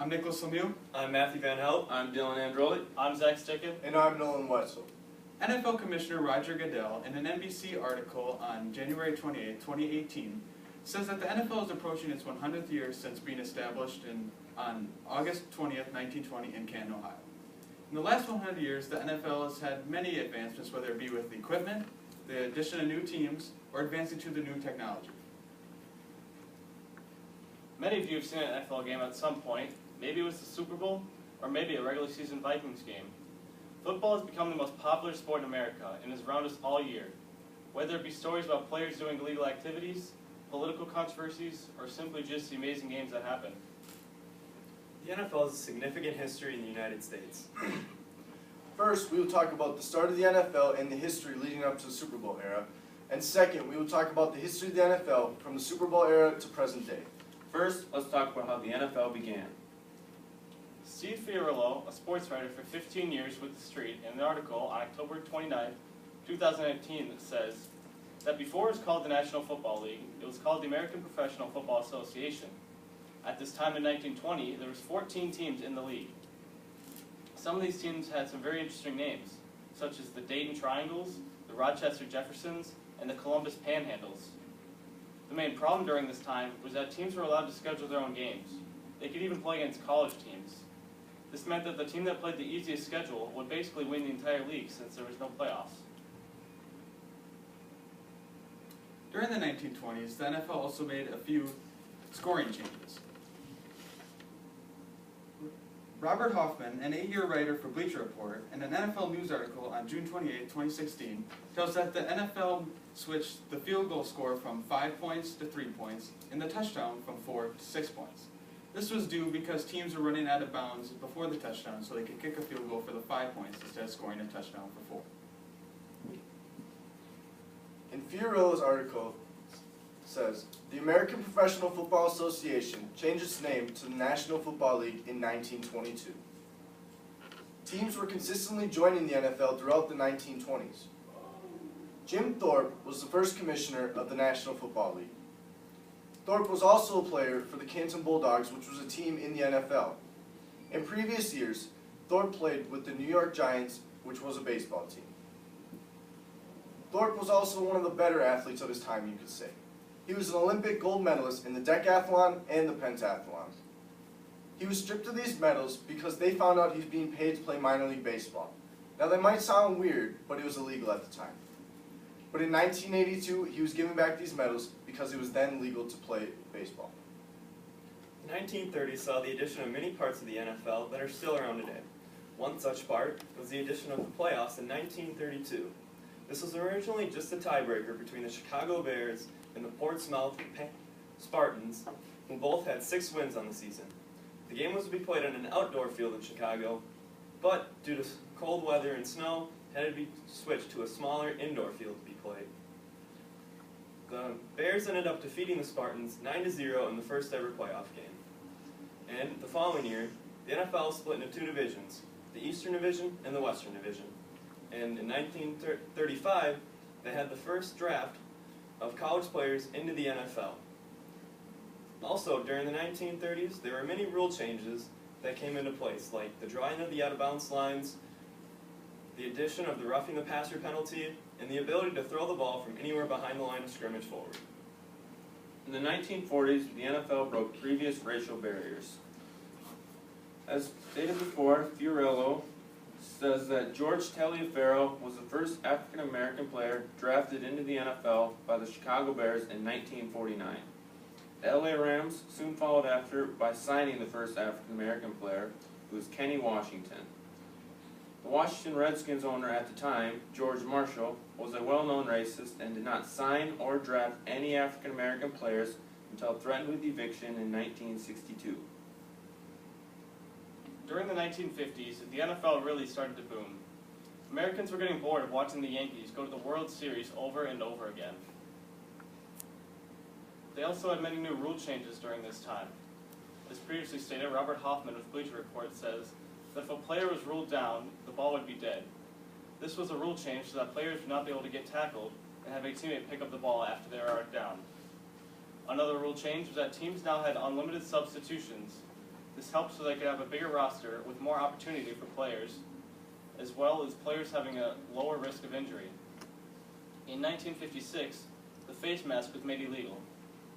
I'm Nicholas Lemieux. I'm Matthew Van Helt. I'm Dylan Androli. I'm Zach Sticken. And I'm Nolan Wetzel. NFL Commissioner Roger Goodell, in an NBC article on January 28, 2018, says that the NFL is approaching its 100th year since being established on August 20th, 1920 in Canton, Ohio. In the last 100 years, the NFL has had many advancements, whether it be with equipment, the addition of new teams, or advancing to the new technology. Many of you have seen an NFL game at some point. Maybe it was the Super Bowl, or maybe a regular season Vikings game. Football has become the most popular sport in America and is around us all year. Whether it be stories about players doing illegal activities, political controversies, or simply just the amazing games that happen. The NFL has a significant history in the United States. First, we will talk about the start of the NFL and the history leading up to the Super Bowl era. And second, we will talk about the history of the NFL from the Super Bowl era to present day. First, let's talk about how the NFL began. Steve Fiorillo, a sports writer for 15 years with The Street, in an article on October 29, 2019 that says that before it was called the National Football League, it was called the American Professional Football Association. At this time in 1920, there was 14 teams in the league. Some of these teams had some very interesting names, such as the Dayton Triangles, the Rochester Jeffersons, and the Columbus Panhandles. The main problem during this time was that teams were allowed to schedule their own games. They could even play against college teams. This meant that the team that played the easiest schedule would basically win the entire league since there was no playoffs. During the 1920s, the NFL also made a few scoring changes. Robert Hoffman, an 8-year writer for Bleacher Report, in an NFL News article on June 28, 2016, tells that the NFL switched the field goal score from 5 points to 3 points and the touchdown from 4 to 6 points. This was due because teams were running out of bounds before the touchdown, so they could kick a field goal for the 5 points instead of scoring a touchdown for 4. In Fiorillo's article says, the American Professional Football Association changed its name to the National Football League in 1922. Teams were consistently joining the NFL throughout the 1920s. Jim Thorpe was the first commissioner of the National Football League. Thorpe was also a player for the Canton Bulldogs, which was a team in the NFL. In previous years, Thorpe played with the New York Giants, which was a baseball team. Thorpe was also one of the better athletes of his time, you could say. He was an Olympic gold medalist in the decathlon and the pentathlon. He was stripped of these medals because they found out he was being paid to play minor league baseball. Now that might sound weird, but it was illegal at the time. But in 1982, he was given back these medals because it was then legal to play baseball. The 1930s saw the addition of many parts of the NFL that are still around today. One such part was the addition of the playoffs in 1932. This was originally just a tiebreaker between the Chicago Bears and the Portsmouth Spartans, who both had 6 wins on the season. The game was to be played on an outdoor field in Chicago, but due to cold weather and snow, had to be switched to a smaller indoor field to be played. The Bears ended up defeating the Spartans 9-0 in the first ever playoff game. And the following year, the NFL split into 2 divisions, the Eastern Division and the Western Division. And in 1935, they had the first draft of college players into the NFL. Also, during the 1930s, there were many rule changes that came into place, like the drawing of the out-of-bounds lines, the addition of the roughing the passer penalty, and the ability to throw the ball from anywhere behind the line of scrimmage forward. In the 1940s, the NFL broke previous racial barriers. As stated before, Fiorillo says that George Taliaferro was the first African-American player drafted into the NFL by the Chicago Bears in 1949. The LA Rams soon followed after by signing the first African-American player, who was Kenny Washington. The Washington Redskins owner at the time, George Marshall, was a well-known racist and did not sign or draft any African-American players until threatened with eviction in 1962. During the 1950s, the NFL really started to boom. Americans were getting bored of watching the Yankees go to the World Series over and over again. They also had many new rule changes during this time. As previously stated, Robert Hoffman with Bleacher Report says that if a player was ruled down, the ball would be dead. This was a rule change so that players would not be able to get tackled and have a teammate pick up the ball after they are down. Another rule change was that teams now had unlimited substitutions This helped so they could have a bigger roster with more opportunity for players, as well as players having a lower risk of injury. In 1956, the face mask was made illegal.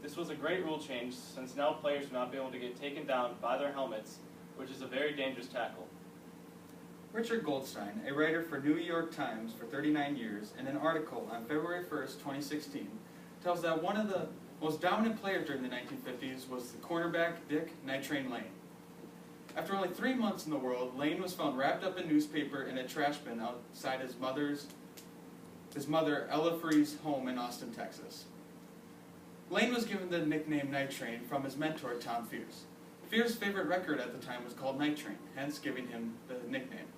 This was a great rule change since now players would not be able to get taken down by their helmets, which is a very dangerous tackle. Richard Goldstein, a writer for New York Times for 39 years, in an article on February 1st, 2016, tells that one of the most dominant players during the 1950s was the cornerback Dick Night Train Lane. After only 3 months in the world, Lane was found wrapped up in newspaper in a trash bin outside his mother Ella Free's home in Austin, Texas. Lane was given the nickname Night Train from his mentor, Tom Fears. Fears' favorite record at the time was called Night Train, hence giving him the nickname.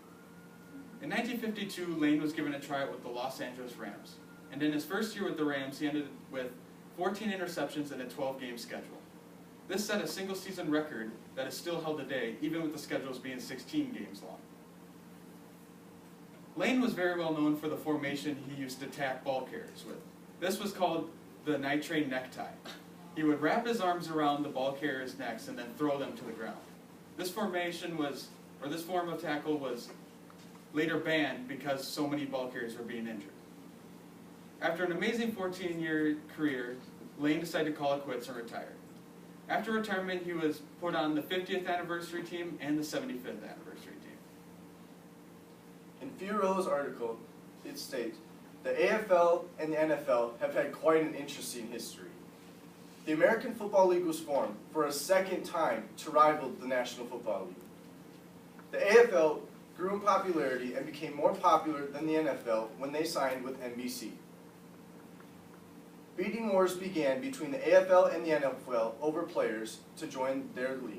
In 1952, Lane was given a tryout with the Los Angeles Rams, and in his first year with the Rams, he ended with 14 interceptions in a 12-game schedule. This set a single-season record that is still held today, even with the schedules being 16 games long. Lane was very well known for the formation he used to tack ball carriers with. This was called the Night Train necktie. He would wrap his arms around the ball carriers' necks and then throw them to the ground. This form of tackle was later banned because so many ball carriers were being injured. After an amazing 14-year career, Lane decided to call it quits and retire. After retirement, he was put on the 50th anniversary team and the 75th anniversary team. In Fiorillo's article, it states, the AFL and the NFL have had quite an interesting history. The American Football League was formed for a second time to rival the National Football League. The AFL grew in popularity and became more popular than the NFL when they signed with NBC. Bidding wars began between the AFL and the NFL over players to join their league.